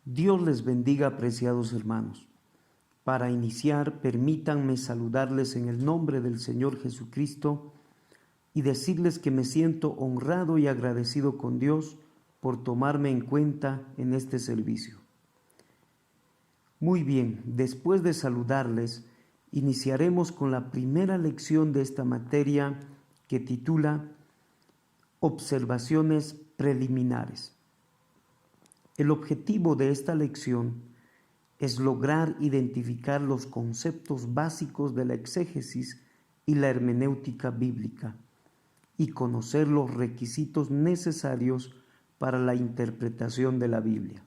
Dios les bendiga, apreciados hermanos. Para iniciar, permítanme saludarles en el nombre del Señor Jesucristo y decirles que me siento honrado y agradecido con Dios por tomarme en cuenta en este servicio. Muy bien, después de saludarles, iniciaremos con la primera lección de esta materia que titula Observaciones preliminares. El objetivo de esta lección es lograr identificar los conceptos básicos de la exégesis y la hermenéutica bíblica y conocer los requisitos necesarios para la interpretación de la Biblia.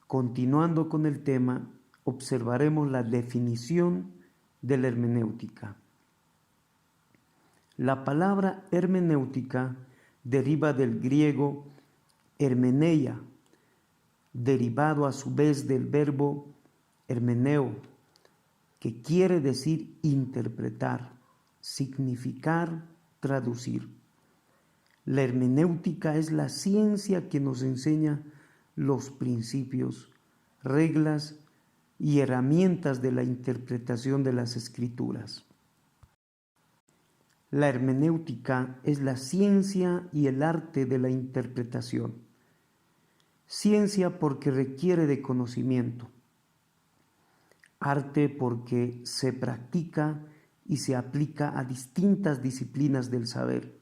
Continuando con el tema, observaremos la definición de la hermenéutica. La palabra hermenéutica deriva del griego hermeneia, derivado a su vez del verbo hermeneo, que quiere decir interpretar, significar, traducir. La hermenéutica es la ciencia que nos enseña los principios, reglas y herramientas de la interpretación de las Escrituras. La hermenéutica es la ciencia y el arte de la interpretación. Ciencia porque requiere de conocimiento. Arte porque se practica y se aplica a distintas disciplinas del saber,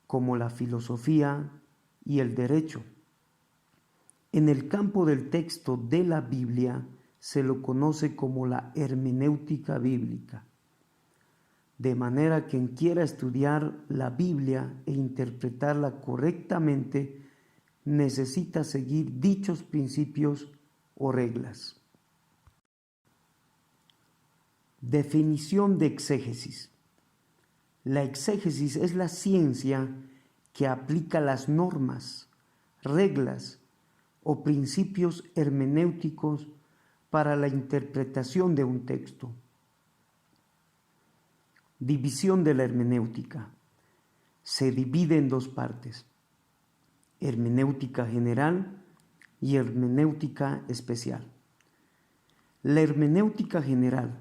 como la filosofía y el derecho. En el campo del texto de la Biblia se lo conoce como la hermenéutica bíblica. De manera que quien quiera estudiar la Biblia e interpretarla correctamente necesita seguir dichos principios o reglas. Definición de exégesis. La exégesis es la ciencia que aplica las normas, reglas o principios hermenéuticos para la interpretación de un texto. División de la hermenéutica. Se divide en dos partes: hermenéutica general y hermenéutica especial. La hermenéutica general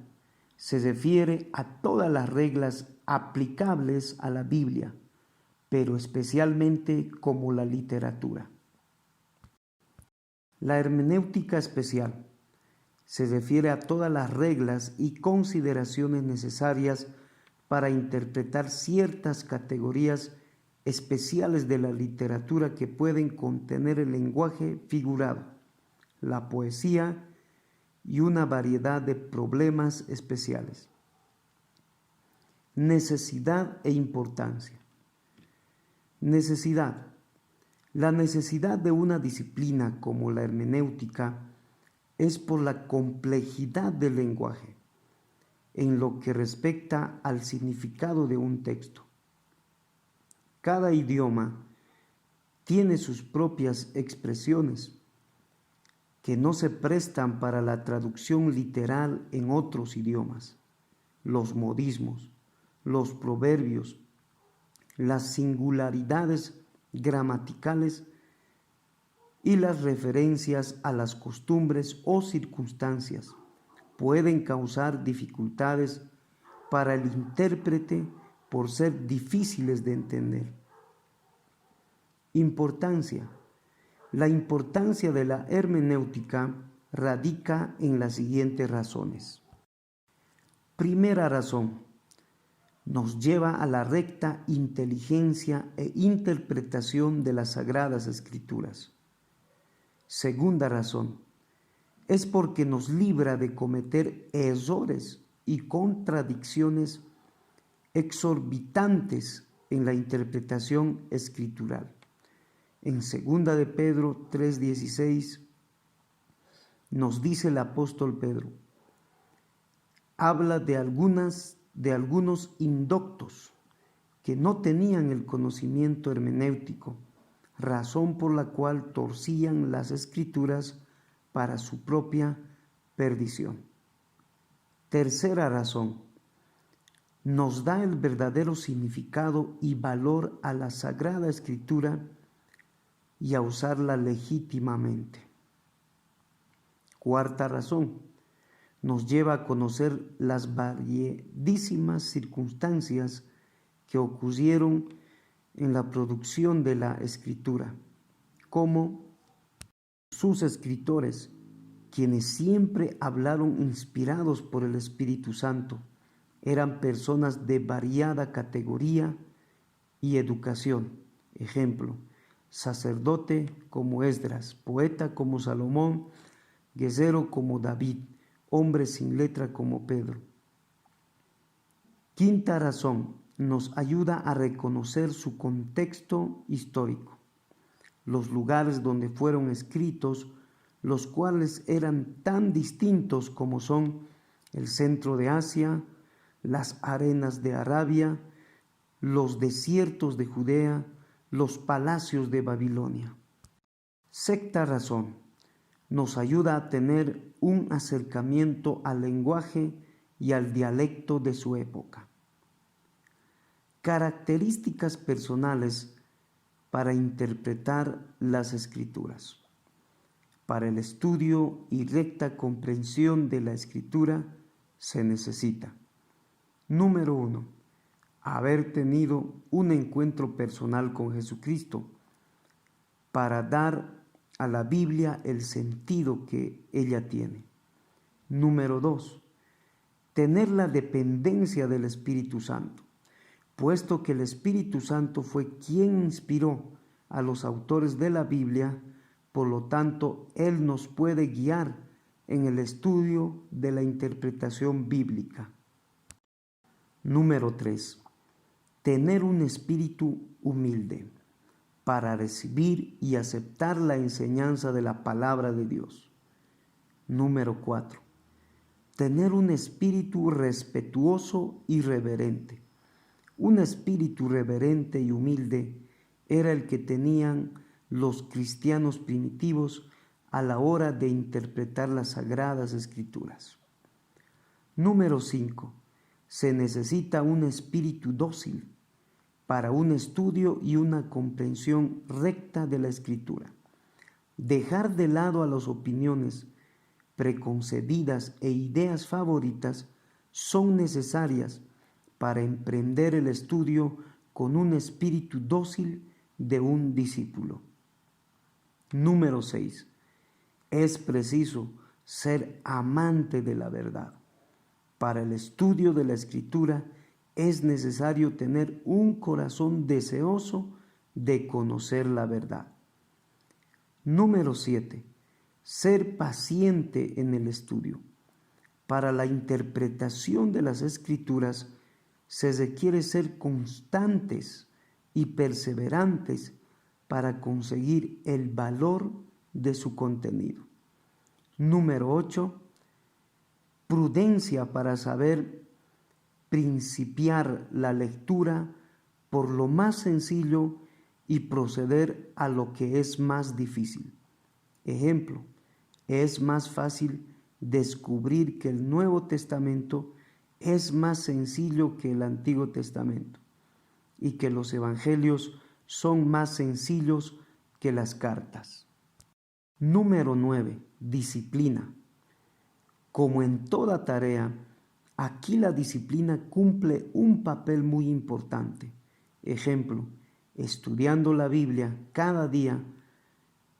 se refiere a todas las reglas aplicables a la Biblia, pero especialmente como la literatura. La hermenéutica especial se refiere a todas las reglas y consideraciones necesarias para interpretar ciertas categorías especiales de la literatura que pueden contener el lenguaje figurado, la poesía y una variedad de problemas especiales. Necesidad e importancia. Necesidad. La necesidad de una disciplina como la hermenéutica es por la complejidad del lenguaje en lo que respecta al significado de un texto. Cada idioma tiene sus propias expresiones que no se prestan para la traducción literal en otros idiomas. Los modismos, los proverbios, las singularidades gramaticales y las referencias a las costumbres o circunstancias pueden causar dificultades para el intérprete por ser difíciles de entender. Importancia. La importancia de la hermenéutica radica en las siguientes razones. Primera razón, nos lleva a la recta inteligencia e interpretación de las Sagradas Escrituras. Segunda razón, es porque nos libra de cometer errores y contradicciones exorbitantes en la interpretación escritural. En 2 de Pedro 3:16 nos dice el apóstol Pedro, habla de algunos indoctos que no tenían el conocimiento hermenéutico, razón por la cual torcían las escrituras para su propia perdición. Tercera razón, nos da el verdadero significado y valor a la Sagrada Escritura y a usarla legítimamente. Cuarta razón, nos lleva a conocer las variedísimas circunstancias que ocurrieron en la producción de la escritura, como sus escritores, quienes siempre hablaron inspirados por el Espíritu Santo, eran personas de variada categoría y educación. Ejemplo, sacerdote como Esdras, poeta como Salomón, guerrero como David, hombre sin letra como Pedro. Quinta razón, nos ayuda a reconocer su contexto histórico, los lugares donde fueron escritos, los cuales eran tan distintos como son el centro de Asia, las arenas de Arabia, los desiertos de Judea, los palacios de Babilonia. Sexta razón, nos ayuda a tener un acercamiento al lenguaje y al dialecto de su época. Características personales para interpretar las Escrituras. Para el estudio y recta comprensión de la Escritura se necesita: número 1, haber tenido un encuentro personal con Jesucristo para dar a la Biblia el sentido que ella tiene. Número 2, tener la dependencia del Espíritu Santo, puesto que el Espíritu Santo fue quien inspiró a los autores de la Biblia, por lo tanto, Él nos puede guiar en el estudio de la interpretación bíblica. Número 3, tener un espíritu humilde para recibir y aceptar la enseñanza de la palabra de Dios. Número 4, tener un espíritu respetuoso y reverente. Un espíritu reverente y humilde era el que tenían los cristianos primitivos a la hora de interpretar las Sagradas Escrituras. Número 5, se necesita un espíritu dócil para un estudio y una comprensión recta de la Escritura. Dejar de lado a las opiniones preconcebidas e ideas favoritas son necesarias para emprender el estudio con un espíritu dócil de un discípulo. Número 6. Es preciso ser amante de la verdad. Para el estudio de la Escritura es necesario tener un corazón deseoso de conocer la verdad. Número 7. Ser paciente en el estudio. Para la interpretación de las Escrituras se requiere ser constantes y perseverantes para conseguir el valor de su contenido. Número 8. Prudencia para saber principiar la lectura por lo más sencillo y proceder a lo que es más difícil. Ejemplo, es más fácil descubrir que el Nuevo Testamento es más sencillo que el Antiguo Testamento y que los evangelios son más sencillos que las cartas. Número 9. Disciplina. Como en toda tarea, aquí la disciplina cumple un papel muy importante. Ejemplo, estudiando la Biblia cada día,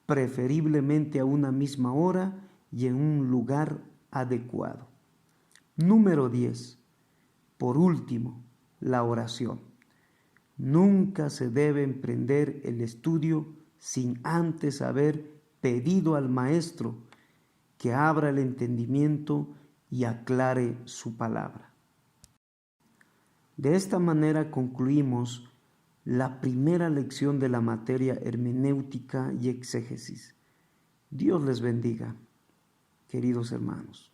preferiblemente a una misma hora y en un lugar adecuado. Número 10. Por último, la oración. Nunca se debe emprender el estudio sin antes haber pedido al Maestro que abra el entendimiento y aclare su palabra. De esta manera concluimos la primera lección de la materia hermenéutica y exégesis. Dios les bendiga, queridos hermanos.